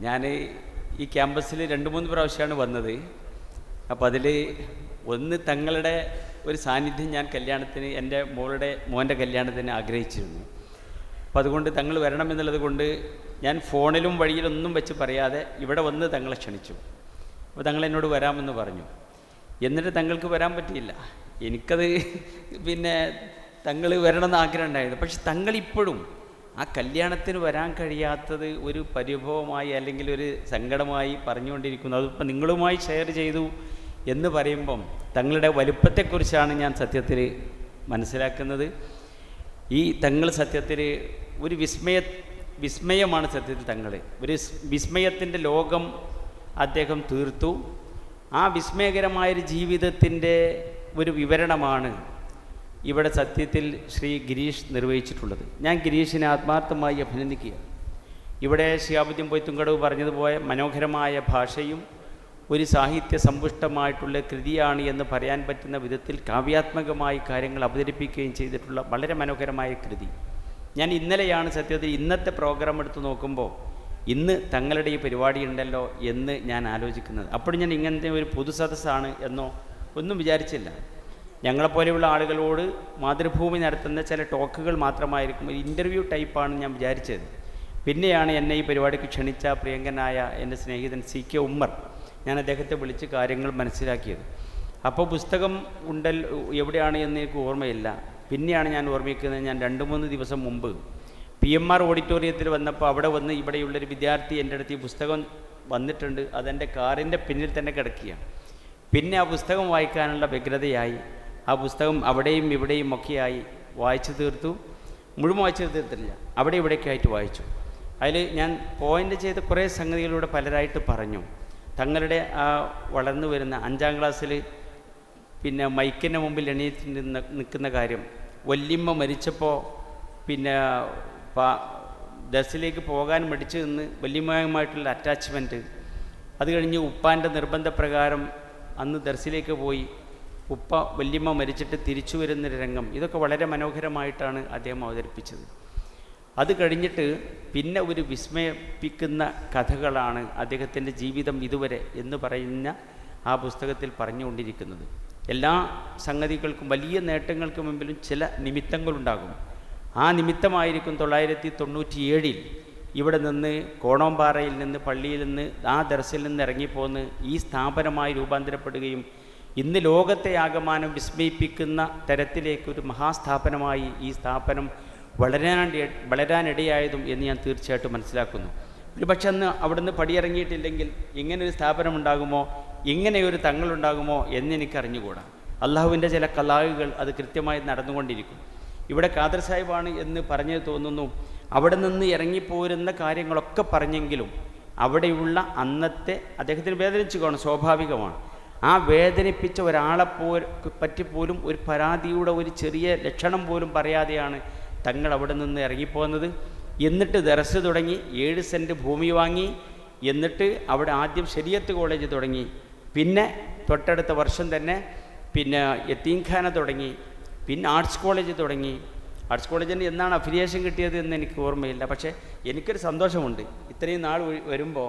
ഞാൻ ഈ ക്യാമ്പസിൽ 2-3 പ്രാവശ്യമാണ് വന്നത്. അപ്പോൾ അതിൽ ഒന്ന് തങ്ങളുടെ ഒരു സാന്നിധ്യം ഞാൻ കല്യാണത്തിന് എൻ്റെ മോൻ്റെ കല്യാണത്തിന് ആഗ്രഹിച്ചിരുന്നു. അപ്പോൾ അതുകൊണ്ട് തങ്ങൾ വരണമെന്നുള്ളത് കൊണ്ട് ഞാൻ ഫോണിലും വഴിയിലൊന്നും വെച്ച് പറയാതെ ഇവിടെ വന്ന് തങ്ങളെ ക്ഷണിച്ചു. അപ്പോൾ തങ്ങൾ എന്നോട് വരാമെന്ന് പറഞ്ഞു. എന്നിട്ട് തങ്ങൾക്ക് വരാൻ പറ്റിയില്ല. എനിക്കത് പിന്നെ തങ്ങൾ വരണമെന്ന് ആഗ്രഹം ഉണ്ടായിരുന്നു. പക്ഷെ തങ്ങളിപ്പോഴും ആ കല്യാണത്തിന് വരാൻ കഴിയാത്തത് ഒരു പരിഭവമായി അല്ലെങ്കിൽ ഒരു സങ്കടമായി പറഞ്ഞുകൊണ്ടിരിക്കുന്നു. അതിപ്പോൾ നിങ്ങളുമായി ഷെയർ ചെയ്തു എന്ന് പറയുമ്പം തങ്ങളുടെ വലുപ്പത്തെക്കുറിച്ചാണ് ഞാൻ സത്യത്തിൽ മനസ്സിലാക്കുന്നത്. ഈ തങ്ങൾ സത്യത്തിൽ ഒരു വിസ്മയമാണ് സത്യത്തിൽ തങ്ങൾ. ഒരു വിസ്മയത്തിൻ്റെ ലോകം അദ്ദേഹം തീർത്തു. ആ വിസ്മയകരമായൊരു ജീവിതത്തിൻ്റെ ഒരു വിവരണമാണ് ഇവിടെ സത്യത്തിൽ ശ്രീ ഗിരീഷ് നിർവഹിച്ചിട്ടുള്ളത്. ഞാൻ ഗിരീഷിനെ ആത്മാർത്ഥമായി അഭിനന്ദിക്കുക. ഇവിടെ ശിഹാബുദ്ദീൻ പൊയ്ത്തുംകടവ് പറഞ്ഞതുപോലെ മനോഹരമായ ഭാഷയും ഒരു സാഹിത്യ സമ്പുഷ്ടമായിട്ടുള്ള കൃതിയാണ് എന്ന് പറയാൻ പറ്റുന്ന വിധത്തിൽ കാവ്യാത്മകമായി കാര്യങ്ങൾ അവതരിപ്പിക്കുകയും ചെയ്തിട്ടുള്ള വളരെ മനോഹരമായ കൃതി. ഞാൻ ഇന്നലെയാണ് സത്യത്തിൽ ഇന്നത്തെ പ്രോഗ്രാം എടുത്ത് നോക്കുമ്പോൾ ഇന്ന് തങ്ങളുടെ ഈ പരിപാടി ഉണ്ടല്ലോ എന്ന് ഞാൻ ആലോചിക്കുന്നത്. അപ്പോഴും ഞാൻ ഇങ്ങനത്തെ ഒരു പൊതുസദസ്സാണ് എന്നോ ഒന്നും വിചാരിച്ചില്ല. ഞങ്ങളെപ്പോലെയുള്ള ആളുകളോട് മാതൃഭൂമി നടത്തുന്ന ചില ടോക്കുകൾ മാത്രമായിരിക്കും, ഒരു ഇൻ്റർവ്യൂ ടൈപ്പാണ് ഞാൻ വിചാരിച്ചത്. പിന്നെയാണ് എന്നെ ഈ പരിപാടിക്ക് ക്ഷണിച്ച പ്രിയങ്കനായ എൻ്റെ സ്നേഹിതൻ CK ഉമ്മർ, ഞാൻ അദ്ദേഹത്തെ വിളിച്ച് കാര്യങ്ങൾ മനസ്സിലാക്കിയത്. അപ്പോൾ പുസ്തകം എവിടെയാണ് എന്ന് എനിക്ക് ഓർമ്മയില്ല. പിന്നെയാണ് ഞാൻ ഓർമ്മിക്കുന്നത്, ഞാൻ 2-3 ദിവസം മുമ്പ് PMR ഓഡിറ്റോറിയത്തിൽ വന്നപ്പോൾ അവിടെ വന്ന് ഇവിടെയുള്ളൊരു വിദ്യാർത്ഥി എൻ്റെ അടുത്ത് ഈ പുസ്തകം വന്നിട്ടുണ്ട്, അതെൻ്റെ കാറിൻ്റെ പിന്നിൽ തന്നെ കിടക്കുകയാണ്. പിന്നെ ആ പുസ്തകം വായിക്കാനുള്ള വ്യഗ്രതയായി ആ പുസ്തകം അവിടെയും ഇവിടെയും ഒക്കെയായി വായിച്ചു തീർത്തു. മുഴുവൻ വായിച്ചു തീർത്തില്ല, അവിടെ ഇവിടെയൊക്കെ ആയിട്ട് വായിച്ചു. അതിൽ ഞാൻ പോയിൻ്റ് ചെയ്ത കുറേ സംഗതികളിലൂടെ പലരായിട്ട് പറഞ്ഞു. തങ്ങളുടെ ആ വളർന്നു വരുന്ന 5ാം ക്ലാസ്സിൽ പിന്നെ മൈക്കിൻ്റെ മുമ്പിൽ എണീറ്റ് നിൽക്കുന്ന കാര്യം, വല്യമ്മ മരിച്ചപ്പോൾ പിന്നെ ദർസിലേക്ക് പോകാൻ മടിച്ചു നിന്ന് വല്യമ്മയുമായിട്ടുള്ള അറ്റാച്ച്മെൻറ്റ്, അത് കഴിഞ്ഞ് ഉപ്പാൻ്റെ നിർബന്ധപ്രകാരം അന്ന് ദർസിലേക്ക് പോയി ഉപ്പ വല്യമ്മ മരിച്ചിട്ട് തിരിച്ചു വരുന്നൊരു രംഗം, ഇതൊക്കെ വളരെ മനോഹരമായിട്ടാണ് അദ്ദേഹം അവതരിപ്പിച്ചത്. അത് കഴിഞ്ഞിട്ട് പിന്നെ ഒരു വിസ്മയിപ്പിക്കുന്ന കഥകളാണ് അദ്ദേഹത്തിൻ്റെ ജീവിതം ഇതുവരെ എന്ന് പറയുന്ന ആ പുസ്തകത്തിൽ പറഞ്ഞുകൊണ്ടിരിക്കുന്നത്. എല്ലാ സംഗതികൾക്കും വലിയ നേട്ടങ്ങൾക്ക് മുമ്പിലും ചില നിമിത്തങ്ങളുണ്ടാകും. ആ നിമിത്തമായിരിക്കും 1997 ഇവിടെ നിന്ന് കോണോമ്പാറയിൽ നിന്ന് പള്ളിയിൽ നിന്ന് ആ ദർസിൽ നിന്ന് ഇറങ്ങിപ്പോന്ന് ഈ സ്ഥാപനമായി രൂപാന്തരപ്പെടുകയും ഇന്ന് ലോകത്തെ ആകമാനം വിസ്മയിപ്പിക്കുന്ന തരത്തിലേക്കൊരു മഹാസ്ഥാപനമായി ഈ സ്ഥാപനം വളരാനിടയായതും എന്ന് ഞാൻ തീർച്ചയായിട്ടും മനസ്സിലാക്കുന്നു. ഒരു പക്ഷെ അന്ന് അവിടുന്ന് പടിയിറങ്ങിയിട്ടില്ലെങ്കിൽ ഇങ്ങനൊരു സ്ഥാപനം ഉണ്ടാകുമോ, ഇങ്ങനെയൊരു തങ്ങളുണ്ടാകുമോ എന്നെനിക്കറിഞ്ഞുകൂടാ. അള്ളാഹുവിൻ്റെ ചില കലാഹുകൾ അത് കൃത്യമായി നടന്നുകൊണ്ടിരിക്കും. ഇവിടെ ഖാദർ സാഹിബാണ് എന്ന് പറഞ്ഞു തോന്നുന്നു. അവിടെ നിന്ന് ഇറങ്ങിപ്പോരുന്ന കാര്യങ്ങളൊക്കെ പറഞ്ഞെങ്കിലും അവിടെയുള്ള അന്നത്തെ അദ്ദേഹത്തിന് വേദനിച്ചു കാണും, സ്വാഭാവികമാണ്. ആ വേദനിപ്പിച്ച ഒരാളെ പറ്റിപ്പോലും ഒരു പരാതിയുടെ ഒരു ചെറിയ ലക്ഷണം പോലും പറയാതെയാണ് തങ്ങൾ അവിടെ നിന്ന് ഇറങ്ങിപ്പോകുന്നത്. എന്നിട്ട് ദർസ് തുടങ്ങി, 7 സെൻറ്റ് ഭൂമി വാങ്ങി, എന്നിട്ട് അവിടെ ആദ്യം ശരീഅത്ത് കോളേജ് തുടങ്ങി, പിന്നെ തൊട്ടടുത്ത വർഷം തന്നെ പിന്നെ യത്തീംഖാന തുടങ്ങി, പിന്നെ ആർട്സ് കോളേജ് തുടങ്ങി. ആർട്സ് കോളേജിന് എന്നാണ് അഫിലിയേഷൻ കിട്ടിയത് എന്ന് എനിക്ക് ഓർമ്മയില്ല. പക്ഷേ എനിക്കൊരു സന്തോഷമുണ്ട്, ഇത്രയും നാൾ വരുമ്പോൾ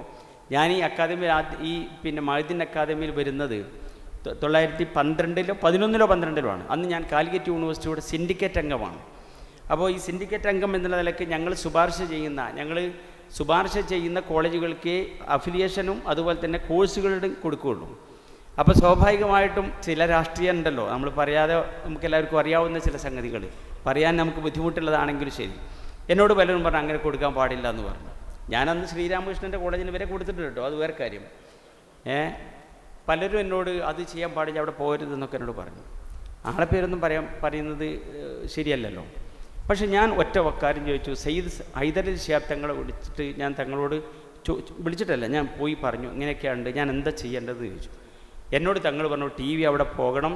ഞാൻ ഈ അക്കാദമിയിൽ ഈ പിന്നെ മഹദീൻ അക്കാദമിയിൽ വരുന്നത് 1911-12 ആണ്. അന്ന് ഞാൻ കാലിക്കറ്റ് യൂണിവേഴ്സിറ്റിയുടെ സിൻഡിക്കേറ്റ് അംഗമാണ്. അപ്പോൾ ഈ സിൻഡിക്കേറ്റ് അംഗം എന്നുള്ള നിലയ്ക്ക് ഞങ്ങൾ ശുപാർശ ചെയ്യുന്ന കോളേജുകൾക്ക് അഫിലിയേഷനും അതുപോലെ തന്നെ കോഴ്സുകളുടെ കൊടുക്കുകയുള്ളൂ. അപ്പോൾ സ്വാഭാവികമായിട്ടും ചില രാഷ്ട്രീയം ഉണ്ടല്ലോ, നമ്മൾ പറയാതെ നമുക്ക് എല്ലാവർക്കും അറിയാവുന്ന ചില സംഗതികൾ പറയാൻ നമുക്ക് ബുദ്ധിമുട്ടുള്ളതാണെങ്കിലും ശരി, എന്നോട് പലരും പറഞ്ഞു അങ്ങനെ കൊടുക്കാൻ പാടില്ല എന്ന് പറഞ്ഞു. ഞാനന്ന് ശ്രീരാമകൃഷ്ണൻ്റെ കോളേജിന് വരെ കൊടുത്തിട്ടുണ്ട് കേട്ടോ, അത് വേറെ കാര്യം. പലരും എന്നോട് അത് ചെയ്യാൻ പാടില്ല, അവിടെ പോരുതെന്നൊക്കെ എന്നോട് പറഞ്ഞു. ആളെ പേരൊന്നും പറയുന്നത് ശരിയല്ലല്ലോ. പക്ഷെ ഞാൻ ഒറ്റ കാര്യം ചോദിച്ചു. സയ്യിദ് ഹൈദരലി ശിഹാബ് തങ്ങളെ വിളിച്ചിട്ട് ഞാൻ തങ്ങളോട് വിളിച്ചിട്ടല്ല, ഞാൻ പോയി പറഞ്ഞു ഇങ്ങനെയൊക്കെയുണ്ട്, ഞാൻ എന്താ ചെയ്യേണ്ടതെന്ന് ചോദിച്ചു. എന്നോട് തങ്ങൾ പറഞ്ഞു TV അവിടെ പോകണം,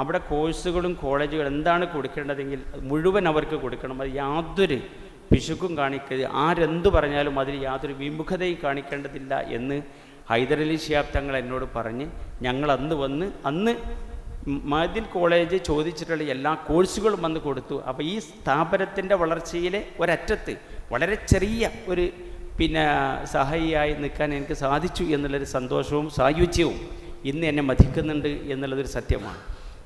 അവിടെ കോഴ്സുകളും കോളേജുകളും എന്താണ് കൊടുക്കേണ്ടതെങ്കിൽ മുഴുവൻ അവർക്ക് കൊടുക്കണം, അത് യാതൊരു പിശുക്കും കാണിക്കരുത്, ആരെന്തു പറഞ്ഞാലും അതിൽ യാതൊരു വിമുഖതയും കാണിക്കേണ്ടതില്ല എന്ന് ഹൈദരലി ശിഹാബ് തങ്ങൾ എന്നോട് പറഞ്ഞ് ഞങ്ങൾ അന്ന് മഹദീൻ കോളേജ് ചോദിച്ചിട്ടുള്ള എല്ലാ കോഴ്സുകളും വന്ന് കൊടുത്തു. അപ്പോൾ ഈ സ്ഥാപനത്തിൻ്റെ വളർച്ചയിലെ ഒരറ്റത്ത് വളരെ ചെറിയ ഒരു പിന്നെ സഹായിയായി നിൽക്കാൻ എനിക്ക് സാധിച്ചു എന്നുള്ളൊരു സന്തോഷവും സായുജ്യവും ഇന്ന് എന്നെ മതിക്കുന്നുണ്ട് എന്നുള്ളതൊരു സത്യമാണ്.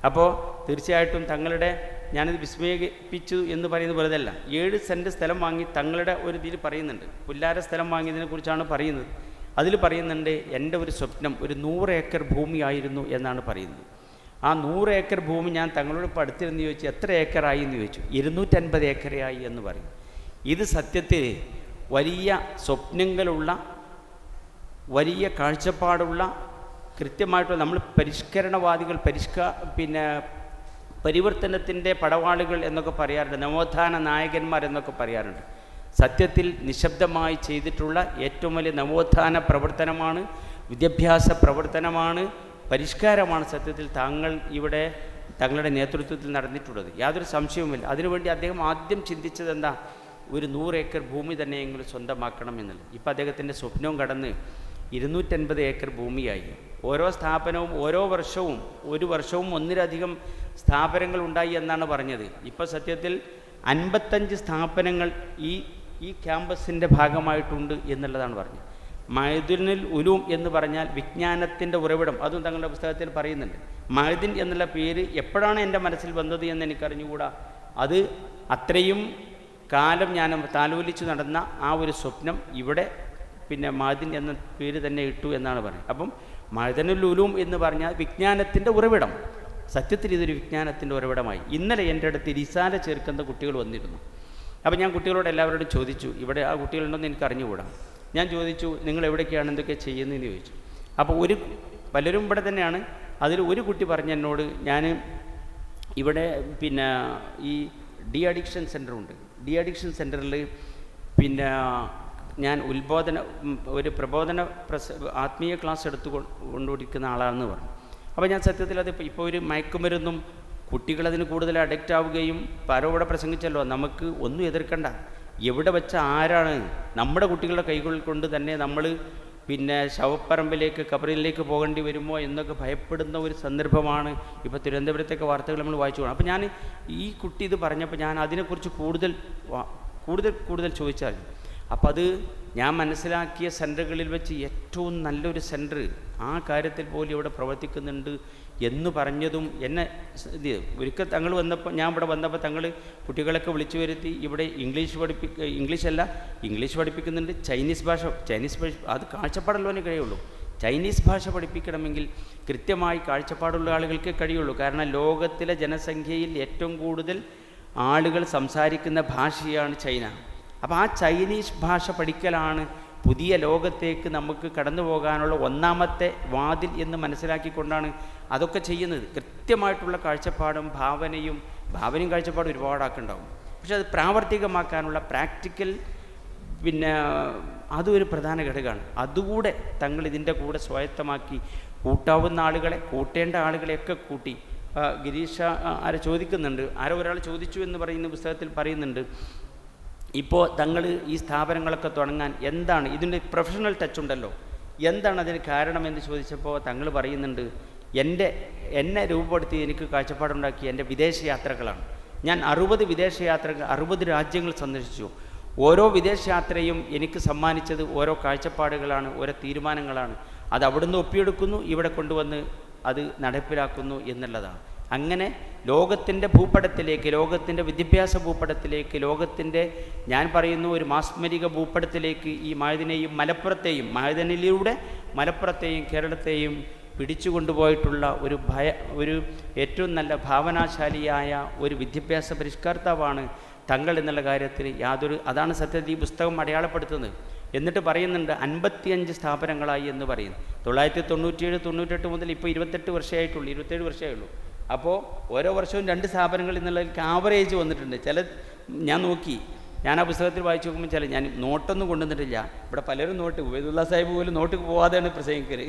അപ്പോൾ തീർച്ചയായിട്ടും തങ്ങളുടെ ഞാനിത് വിസ്മയിപ്പിച്ചു എന്ന് പറയുന്നത് വെറുതെ അല്ല. 7 സെൻറ്റ് സ്ഥലം വാങ്ങി തങ്ങളുടെ ഒരു ഇതിൽ പറയുന്നുണ്ട്, പുല്ലാര സ്ഥലം വാങ്ങിയതിനെ കുറിച്ചാണ് പറയുന്നത്. അതിൽ പറയുന്നുണ്ട് എൻ്റെ ഒരു സ്വപ്നം ഒരു 100 ഏക്കർ ഭൂമിയായിരുന്നു എന്നാണ് പറയുന്നത്. ആ 100 ഏക്കർ ഭൂമി ഞാൻ തങ്ങളോട് ഇപ്പോൾ അടുത്തിരുന്ന് ചോദിച്ചു എത്ര ഏക്കറായി എന്ന് ചോദിച്ചു. 250 ഏക്കറായി എന്ന് പറയും. ഇത് സത്യത്തിൽ വലിയ സ്വപ്നങ്ങളുള്ള, വലിയ കാഴ്ചപ്പാടുള്ള, കൃത്യമായിട്ടുള്ള, നമ്മൾ പരിഷ്കരണവാദികൾ, പരിവർത്തനത്തിൻ്റെ പടവാളുകൾ എന്നൊക്കെ പറയാറുണ്ട്, നവോത്ഥാന നായകന്മാർ എന്നൊക്കെ പറയാറുണ്ട്. സത്യത്തിൽ നിശബ്ദമായി ചെയ്തിട്ടുള്ള ഏറ്റവും വലിയ നവോത്ഥാന പ്രവർത്തനമാണ്, വിദ്യാഭ്യാസ പ്രവർത്തനമാണ്, പരിഷ്കാരമാണ് സത്യത്തിൽ താങ്കൾ ഇവിടെ തങ്ങളുടെ നേതൃത്വത്തിൽ നടന്നിട്ടുള്ളത്. യാതൊരു സംശയവുമില്ല. അതിനുവേണ്ടി അദ്ദേഹം ആദ്യം ചിന്തിച്ചത് എന്താ, ഒരു 100 ഏക്കർ ഭൂമി തന്നെയെങ്കിലും സ്വന്തമാക്കണം എന്നുള്ളത്. ഇപ്പോൾ അദ്ദേഹത്തിൻ്റെ സ്വപ്നവും കടന്ന് 250 ഏക്കർ ഭൂമിയായി. ഓരോ സ്ഥാപനവും ഓരോ വർഷവും, ഒരു വർഷവും ഒന്നിലധികം സ്ഥാപനങ്ങൾ ഉണ്ടായി എന്നാണ് പറഞ്ഞത്. ഇപ്പോൾ സത്യത്തിൽ 55 സ്ഥാപനങ്ങൾ ഈ ക്യാമ്പസിൻ്റെ ഭാഗമായിട്ടുണ്ട് എന്നുള്ളതാണ് പറഞ്ഞത്. മഅദിനുൽ ഉലൂം എന്ന് പറഞ്ഞാൽ വിജ്ഞാനത്തിൻ്റെ ഉറവിടം, അതും തങ്ങളുടെ പുസ്തകത്തിൽ പറയുന്നുണ്ട്. മഅദിൻ എന്നുള്ള പേര് എപ്പോഴാണ് എൻ്റെ മനസ്സിൽ വന്നത് എന്ന് എനിക്കറിഞ്ഞുകൂടാ. അത് അത്രയും കാലം ഞാൻ താലോലിച്ചു നടന്ന ആ ഒരു സ്വപ്നം ഇവിടെ പിന്നെ മഅദിൻ എന്ന പേര് തന്നെ ഇട്ടു എന്നാണ് പറയുന്നത്. അപ്പം മഅദിനുൽ ഉലൂം എന്ന് പറഞ്ഞാൽ വിജ്ഞാനത്തിൻ്റെ ഉറവിടം. സത്യത്തിൽ ഇതൊരു വിജ്ഞാനത്തിൻ്റെ ഉറവിടമായി. ഇന്നലെ എൻ്റെ അടുത്ത് റിസാല ചേർക്കുന്ന കുട്ടികൾ വന്നിരുന്നു. അപ്പോൾ ഞാൻ കുട്ടികളോട് എല്ലാവരോടും ചോദിച്ചു, ഇവിടെ ആ കുട്ടികളുണ്ടെന്ന് എനിക്ക് അറിഞ്ഞുകൂടാ. ഞാൻ ചോദിച്ചു നിങ്ങൾ എവിടേക്കാണ് എന്തൊക്കെ ചെയ്യുന്നതെന്ന് ചോദിച്ചു. അപ്പോൾ പലരും ഇവിടെ തന്നെയാണ്. അതിൽ ഒരു കുട്ടി പറഞ്ഞ എന്നോട്, ഞാൻ ഇവിടെ പിന്നെ ഈ ഡി അഡിക്ഷൻ സെൻ്ററുണ്ട്, ഡി അഡിക്ഷൻ സെൻ്ററിൽ പിന്നെ ഞാൻ ഒരു പ്രബോധന ആത്മീയ ക്ലാസ് കൊണ്ടുകൊണ്ടിരിക്കുന്ന ആളാണെന്ന് പറഞ്ഞു. അപ്പോൾ ഞാൻ സത്യത്തിൽ അത് ഇപ്പോൾ ഒരു മയക്കുമരുന്നും കുട്ടികളതിന് കൂടുതൽ അഡിക്റ്റ് ആവുകയും പരോടെ പ്രസംഗിച്ചല്ലോ, നമുക്ക് ഒന്നും എതിർക്കണ്ട. എവിടെ വെച്ച ആരാണ് നമ്മുടെ കുട്ടികളുടെ കൈകളിൽ കൊണ്ട് തന്നെ നമ്മൾ പിന്നെ ശവപ്പറമ്പിലേക്ക് കബറിലേക്ക് പോകേണ്ടി വരുമോ എന്നൊക്കെ ഭയപ്പെടുന്ന ഒരു സന്ദർഭമാണ് ഇപ്പോൾ തിരുവനന്തപുരത്തൊക്കെ വാർത്തകൾ നമ്മൾ വായിച്ചു പോകണം. അപ്പോൾ ഞാൻ ഈ കുട്ടി ഇത് പറഞ്ഞപ്പോൾ ഞാൻ അതിനെക്കുറിച്ച് കൂടുതൽ ചോദിച്ചാൽ, അപ്പോൾ അത് ഞാൻ മനസ്സിലാക്കിയ സെൻറ്ററുകളിൽ വെച്ച് ഏറ്റവും നല്ലൊരു സെൻറ്റർ ആ കാര്യത്തിൽ പോലും ഇവിടെ പ്രവർത്തിക്കുന്നുണ്ട് എന്ന് പറഞ്ഞതും എന്നെ ഒരിക്കൽ തങ്ങൾ വന്നപ്പോൾ, ഞാൻ ഇവിടെ വന്നപ്പോൾ തങ്ങൾ കുട്ടികളൊക്കെ വിളിച്ചു വരുത്തി ഇവിടെ ഇംഗ്ലീഷ് പഠിപ്പിക്കുന്നുണ്ട്, ചൈനീസ് ഭാഷ അത് കാഴ്ചപ്പാടുള്ളവനെ കഴിയുള്ളൂ. ചൈനീസ് ഭാഷ പഠിപ്പിക്കണമെങ്കിൽ കൃത്യമായി കാഴ്ചപ്പാടുള്ള ആളുകൾക്ക് കഴിയുള്ളൂ. കാരണം ലോകത്തിലെ ജനസംഖ്യയിൽ ഏറ്റവും കൂടുതൽ ആളുകൾ സംസാരിക്കുന്ന ഭാഷയാണ് ചൈന. അപ്പോൾ ആ ചൈനീസ് ഭാഷ പഠിക്കലാണ് പുതിയ ലോകത്തേക്ക് നമുക്ക് കടന്നു പോകാനുള്ള ഒന്നാമത്തെ വാതിൽ എന്ന് മനസ്സിലാക്കിക്കൊണ്ടാണ് അതൊക്കെ ചെയ്യുന്നത്. കൃത്യമായിട്ടുള്ള കാഴ്ചപ്പാടും ഭാവനയും കാഴ്ചപ്പാടും ഒരുപാടാക്കുണ്ടാവും. പക്ഷെ അത് പ്രാവർത്തികമാക്കാനുള്ള പ്രാക്ടിക്കൽ പിന്നെ അതൊരു പ്രധാന ഘടകമാണ്. അതുകൂടെ തങ്ങൾ ഇതിൻ്റെ കൂടെ സ്വായത്തമാക്കി കൂട്ടാവുന്ന ആളുകളെ, കൂട്ടേണ്ട ആളുകളെയൊക്കെ കൂട്ടി. ഗിരീഷ ചോദിക്കുന്നുണ്ട്, ഒരാൾ ചോദിച്ചു എന്ന് പറയുന്ന പുസ്തകത്തിൽ പറയുന്നുണ്ട്, ഇപ്പോൾ തങ്ങൾ ഈ സ്ഥാപനങ്ങളൊക്കെ തുടങ്ങാൻ എന്താണ് ഇതിൻ്റെ പ്രൊഫഷണൽ ടച്ച് ഉണ്ടല്ലോ, എന്താണ് അതിന് കാരണമെന്ന് ചോദിച്ചപ്പോൾ തങ്ങൾ പറയുന്നുണ്ട്, എന്നെ രൂപപ്പെടുത്തി എനിക്ക് കാഴ്ചപ്പാടുണ്ടാക്കി എൻ്റെ വിദേശയാത്രകളാണ്. ഞാൻ 60 രാജ്യങ്ങൾ സന്ദർശിച്ചു. ഓരോ വിദേശയാത്രയും എനിക്ക് സമ്മാനിച്ചത് ഓരോ കാഴ്ചപ്പാടുകളാണ്, ഓരോ തീരുമാനങ്ങളാണ്. അത് അവിടുന്ന് ഒപ്പിയെടുക്കുന്നു, ഇവിടെ കൊണ്ടുവന്ന് അത് നടപ്പിലാക്കുന്നു എന്നുള്ളതാണ്. അങ്ങനെ ലോകത്തിൻ്റെ ഭൂപടത്തിലേക്ക്, ലോകത്തിൻ്റെ വിദ്യാഭ്യാസ ഭൂപടത്തിലേക്ക്, ലോകത്തിൻ്റെ ഞാൻ പറയുന്നു ഒരു മാസ്മരിക ഭൂപടത്തിലേക്ക് ഈ മഅദിനെയും മഅദിനിലൂടെ മലപ്പുറത്തെയും കേരളത്തെയും പിടിച്ചു കൊണ്ടുപോയിട്ടുള്ള ഒരു ഏറ്റവും നല്ല ഭാവനാശാലിയായ ഒരു വിദ്യാഭ്യാസ പരിഷ്കർത്താവാണ് തങ്ങൾ എന്നുള്ള കാര്യത്തിൽ അതാണ് സത്യത്തിൽ ഈ പുസ്തകം അടയാളപ്പെടുത്തുന്നത്. എന്നിട്ട് പറയുന്നുണ്ട് 55 സ്ഥാപനങ്ങളായി എന്ന് പറയുന്നു. 1997-98 മുതൽ ഇപ്പോൾ 27 വർഷമായുള്ളൂ. അപ്പോൾ ഓരോ വർഷവും 2 സ്ഥാപനങ്ങൾ എന്നുള്ളതിൽ ആവറേജ് വന്നിട്ടുണ്ട്. ഞാൻ നോക്കി, ഞാൻ ആ പുസ്തകത്തിൽ വായിച്ചു നോക്കുമ്പോൾ ഞാൻ നോട്ടൊന്നും കൊണ്ടുവന്നിട്ടില്ല. ഇവിടെ പലരും ഉബൈദുള്ള സാഹിബ് പോലും നോട്ട് പോവാതെയാണ് പ്രസംഗിക്കല്.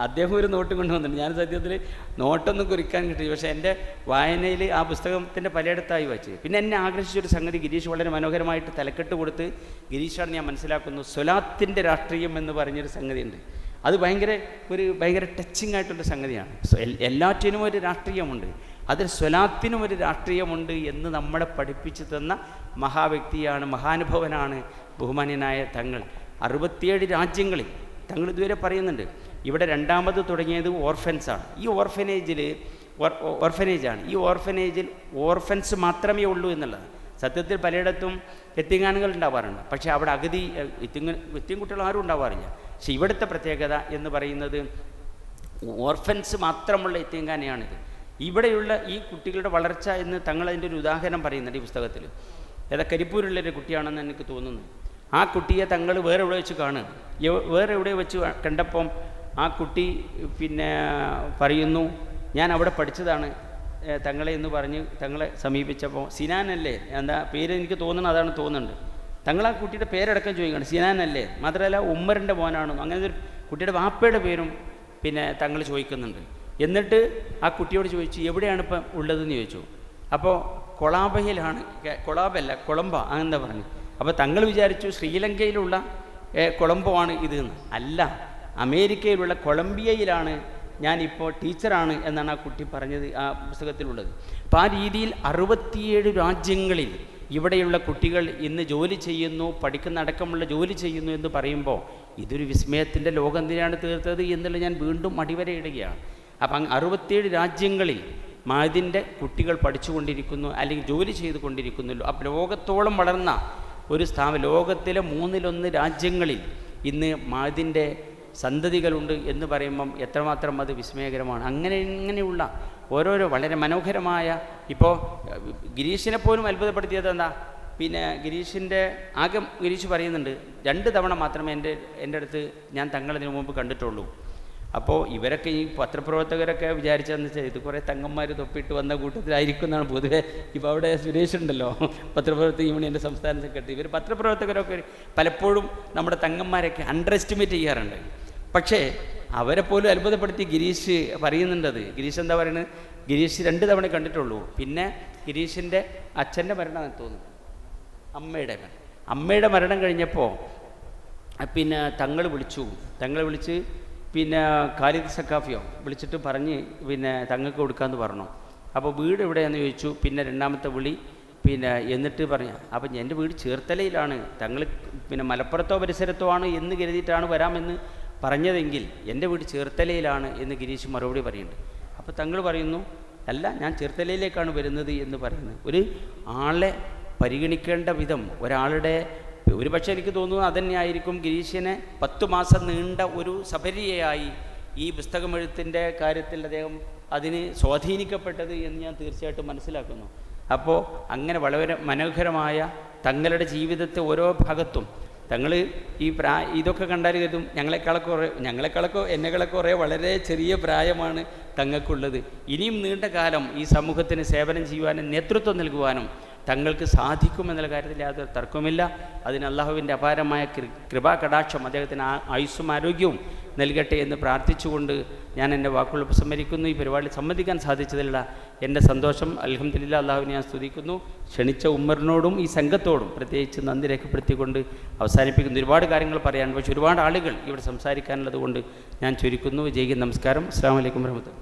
അദ്ദേഹം ഒരു നോട്ട് കൊണ്ടുവന്നിട്ടുണ്ട്. ഞാൻ സത്യത്തിൽ നോട്ടൊന്നും കുറിക്കാൻ കിട്ടി. പക്ഷേ എൻ്റെ വായനയിൽ ആ പുസ്തകത്തിൻ്റെ പലയിടത്തായി വായിച്ചത്. പിന്നെ എന്നെ ആകർഷിച്ചൊരു സംഗതി ഗിരീഷ് വളരെ മനോഹരമായിട്ട് തലക്കെട്ട് കൊടുത്ത്, ഗിരീഷാണ് ഞാൻ മനസ്സിലാക്കുന്നു, സ്വലാത്തിൻ്റെ രാഷ്ട്രീയം എന്ന് പറഞ്ഞൊരു സംഗതിയുണ്ട്. അത് ഭയങ്കര ടച്ചിങ് ആയിട്ടുള്ള സംഗതിയാണ്. എല്ലാറ്റിനും ഒരു രാഷ്ട്രീയമുണ്ട്, അതിൽ സ്വലാത്തിനും ഒരു രാഷ്ട്രീയമുണ്ട് എന്ന് നമ്മളെ പഠിപ്പിച്ചു തന്ന മഹാവ്യക്തിയാണ്, മഹാനുഭവനാണ് ബഹുമാന്യനായ തങ്ങൾ. 67 രാജ്യങ്ങളിൽ തങ്ങൾ ഇതുവരെ പറയുന്നുണ്ട്. ഇവിടെ രണ്ടാമത് തുടങ്ങിയത് ഓർഫൻസാണ്. ഈ ഓർഫനേജാണ്. ഈ ഓർഫനേജിൽ ഓർഫൻസ് മാത്രമേ ഉള്ളൂ എന്നുള്ളത്. സത്യത്തിൽ പലയിടത്തും എത്തിങ്ങാനുകൾ ഉണ്ടാവാറുണ്ട്, പക്ഷേ അവിടെ അഗതി എത്തിയും കുട്ടികൾ ആരും ഉണ്ടാവാറില്ല. പക്ഷെ ഇവിടുത്തെ പ്രത്യേകത എന്ന് പറയുന്നത് ഓർഫൻസ് മാത്രമുള്ള എത്തിങ്ങാനയാണിത്. ഇവിടെയുള്ള ഈ കുട്ടികളുടെ വളർച്ച എന്ന് തങ്ങൾ അതിൻ്റെ ഒരു ഉദാഹരണം പറയുന്നുണ്ട് ഈ പുസ്തകത്തിൽ. കരിപ്പൂരുള്ളൊരു കുട്ടിയാണെന്ന് എനിക്ക് തോന്നുന്നു. ആ കുട്ടിയെ തങ്ങൾ വേറെ എവിടെ വെച്ച് കാണുക, വേറെ എവിടെ വെച്ച് കണ്ടപ്പം ആ കുട്ടി പിന്നെ പറയുന്നു, ഞാൻ അവിടെ പഠിച്ചതാണ് തങ്ങളെ എന്ന് പറഞ്ഞ് തങ്ങളെ സമീപിച്ചപ്പോൾ സിനാനല്ലേ എന്താ പേര് എനിക്ക് തോന്നുന്നു, അതാണ് തോന്നുന്നുണ്ട്. തങ്ങൾ ആ കുട്ടിയുടെ പേരടക്കം ചോദിക്കുകയാണ്, സിനാനല്ലേ, മാത്രമല്ല ഉമ്മറിൻ്റെ മോനാണെന്നോ അങ്ങനെ ഒരു കുട്ടിയുടെ വാപ്പയുടെ പേരും പിന്നെ തങ്ങൾ ചോദിക്കുന്നുണ്ട്. എന്നിട്ട് ആ കുട്ടിയോട് ചോദിച്ചു എവിടെയാണ് ഇപ്പം ഉള്ളതെന്ന് ചോദിച്ചു. അപ്പോൾ കൊളാബയിലാണ്, കൊളംബ അങ്ങനെന്താ പറഞ്ഞു. അപ്പോൾ തങ്ങൾ വിചാരിച്ചു ശ്രീലങ്കയിലുള്ള കൊളംബോ ആണ് ഇത് എന്ന്. അല്ല, അമേരിക്കയിലുള്ള കൊളംബിയയിലാണ് ഞാനിപ്പോൾ ടീച്ചറാണ് എന്നാണ് ആ കുട്ടി പറഞ്ഞത് ആ പുസ്തകത്തിലുള്ളത്. അപ്പോൾ ആ രീതിയിൽ 67 രാജ്യങ്ങളിൽ ഇവിടെയുള്ള കുട്ടികൾ ഇന്ന് ജോലി ചെയ്യുന്നു, പഠിക്കുന്ന അടക്കമുള്ള ജോലി ചെയ്യുന്നു എന്ന് പറയുമ്പോൾ ഇതൊരു വിസ്മയത്തിൻ്റെ ലോകം എന്തിനാണ് തീർത്തത് എന്നുള്ളത് ഞാൻ വീണ്ടും അടിവരയിടുകയാണ്. അപ്പം 67 രാജ്യങ്ങളിൽ മഅദിൻ്റെ കുട്ടികൾ പഠിച്ചുകൊണ്ടിരിക്കുന്നു അല്ലെങ്കിൽ ജോലി ചെയ്തുകൊണ്ടിരിക്കുന്നല്ലോ. അപ്പോൾ ലോകത്തോളം വളർന്ന ഒരു ലോകത്തിലെ 1/3 രാജ്യങ്ങളിൽ ഇന്ന് മഅദിൻ്റെ സന്തതികളുണ്ട് എന്ന് പറയുമ്പം എത്രമാത്രം അത് വിസ്മയകരമാണ്. ഇങ്ങനെയുള്ള ഓരോരോ വളരെ മനോഹരമായ, ഇപ്പോൾ ഗിരീഷിനെ പോലും അത്ഭുതപ്പെടുത്തിയത് എന്താ, പിന്നെ ഗിരീഷ് പറയുന്നുണ്ട് 2 തവണ മാത്രമേ എൻ്റെ അടുത്ത് ഞാൻ തങ്ങളതിന് മുമ്പ് കണ്ടിട്ടുള്ളൂ. അപ്പോൾ ഇവരൊക്കെ ഈ പത്രപ്രവർത്തകരൊക്കെ വിചാരിച്ചതെന്ന് വെച്ചാൽ ഇത് കുറേ തങ്ങന്മാർ തൊപ്പിട്ട് വന്ന കൂട്ടത്തിലായിരിക്കും എന്നാണ് പൊതുവെ. ഇപ്പോൾ അവിടെ സുരേഷ് ഉണ്ടല്ലോ, പത്രപ്രവർത്തക യൂണിയൻ്റെ സംസ്ഥാന സെക്രട്ടറി. ഇവർ പത്രപ്രവർത്തകരൊക്കെ പലപ്പോഴും നമ്മുടെ തങ്ങന്മാരൊക്കെ അണ്ടർ എസ്റ്റിമേറ്റ് ചെയ്യാറുണ്ട്. പക്ഷേ അവരെ പോലും അത്ഭുതപ്പെടുത്തി ഗിരീഷ് പറയുന്നുണ്ടത്. ഗിരീഷ് എന്താ പറയുന്നത്, ഗിരീഷ് 2 തവണ കണ്ടിട്ടുള്ളൂ. പിന്നെ ഗിരീഷിൻ്റെ അച്ഛൻ്റെ മരണമാണെന്ന് തോന്നുന്നു, അമ്മയുടെ മരണം കഴിഞ്ഞപ്പോൾ പിന്നെ തങ്ങൾ വിളിച്ച് പിന്നെ ഖാലിദ് സഖാഫിയോ വിളിച്ചിട്ട് പറഞ്ഞ് പിന്നെ തങ്ങൾക്ക് കൊടുക്കാമെന്ന് പറഞ്ഞു. അപ്പോൾ വീട് എവിടെയാണെന്ന് ചോദിച്ചു. പിന്നെ 2ാമത്തെ വിളി പിന്നെ എന്നിട്ട് പറഞ്ഞു, അപ്പം എൻ്റെ വീട് ചേർത്തലയിലാണ്, തങ്ങൾ പിന്നെ മലപ്പുറത്തോ പരിസരത്തോ ആണ് എന്ന് കരുതിയിട്ടാണ് വരാമെന്ന് പറഞ്ഞതെങ്കിൽ എൻ്റെ വീട് ചേർത്തലയിലാണ് എന്ന് ഗിരീഷ് മറുപടി പറയുന്നുണ്ട്. അപ്പോൾ തങ്ങൾ പറയുന്നു, അല്ല ഞാൻ ചേർത്തലയിലേക്കാണ് വരുന്നത് എന്ന് പറയുന്നത്. ഒരു ആളെ പരിഗണിക്കേണ്ട വിധം ഒരാളുടെ ഒരു പക്ഷേ എനിക്ക് തോന്നുന്നു അതുതന്നെയായിരിക്കും ഗിരീഷിനെ 10 മാസം നീണ്ട ഒരു സഫരിയായി ഈ പുസ്തകമെഴുത്തിൻ്റെ കാര്യത്തിൽ അദ്ദേഹം അതിന് സ്വാധീനിക്കപ്പെട്ടത് എന്ന് ഞാൻ തീർച്ചയായിട്ടും മനസ്സിലാക്കുന്നു. അപ്പോൾ അങ്ങനെ വളരെ മനോഹരമായ തങ്ങളുടെ ജീവിതത്തെ ഓരോ ഭാഗത്തും തങ്ങൾ ഈ ഇതൊക്കെ കണ്ടാൽ കരുതും എന്നെക്കാളൊക്കെ കുറേ വളരെ ചെറിയ പ്രായമാണ് തങ്ങൾക്കുള്ളത്. ഇനിയും നീണ്ട കാലം ഈ സമൂഹത്തിന് സേവനം ചെയ്യുവാനും നേതൃത്വം നൽകുവാനും തങ്ങൾക്ക് സാധിക്കുമെന്നുള്ള കാര്യത്തിൽ യാതൊരു തർക്കവുമില്ല. അതിന് അള്ളാഹുവിൻ്റെ അപാരമായ കൃപാ കടാക്ഷം അദ്ദേഹത്തിന് ആയുസ്സും ആരോഗ്യവും നൽകട്ടെ എന്ന് പ്രാർത്ഥിച്ചുകൊണ്ട് ഞാൻ എൻ്റെ വാക്കുകൾ ഉപസംഹരിക്കുന്നു. ഈ പരിപാടിയിൽ സംബന്ധിക്കാൻ സാധിച്ചതിലുള്ള എൻ്റെ സന്തോഷം അൽഹംദുലില്ലാ അള്ളാഹുവിനെ ഞാൻ സ്തുതിക്കുന്നു. ക്ഷണിച്ച ഉമ്മറിനോടും ഈ സംഘത്തോടും പ്രത്യേകിച്ച് നന്ദി രേഖപ്പെടുത്തിക്കൊണ്ട് അവസാനിപ്പിക്കുന്നു. ഒരുപാട് കാര്യങ്ങൾ പറയാൻ, പക്ഷേ ഒരുപാട് ആളുകൾ ഇവിടെ സംസാരിക്കാനുള്ളത് കൊണ്ട് ഞാൻ ചുരുക്കുന്നു. ജയ് ഹിന്ദ്, നമസ്കാരം, അസ്സലാമു അലൈക്കും വറഹ്മത്തുള്ളാഹി.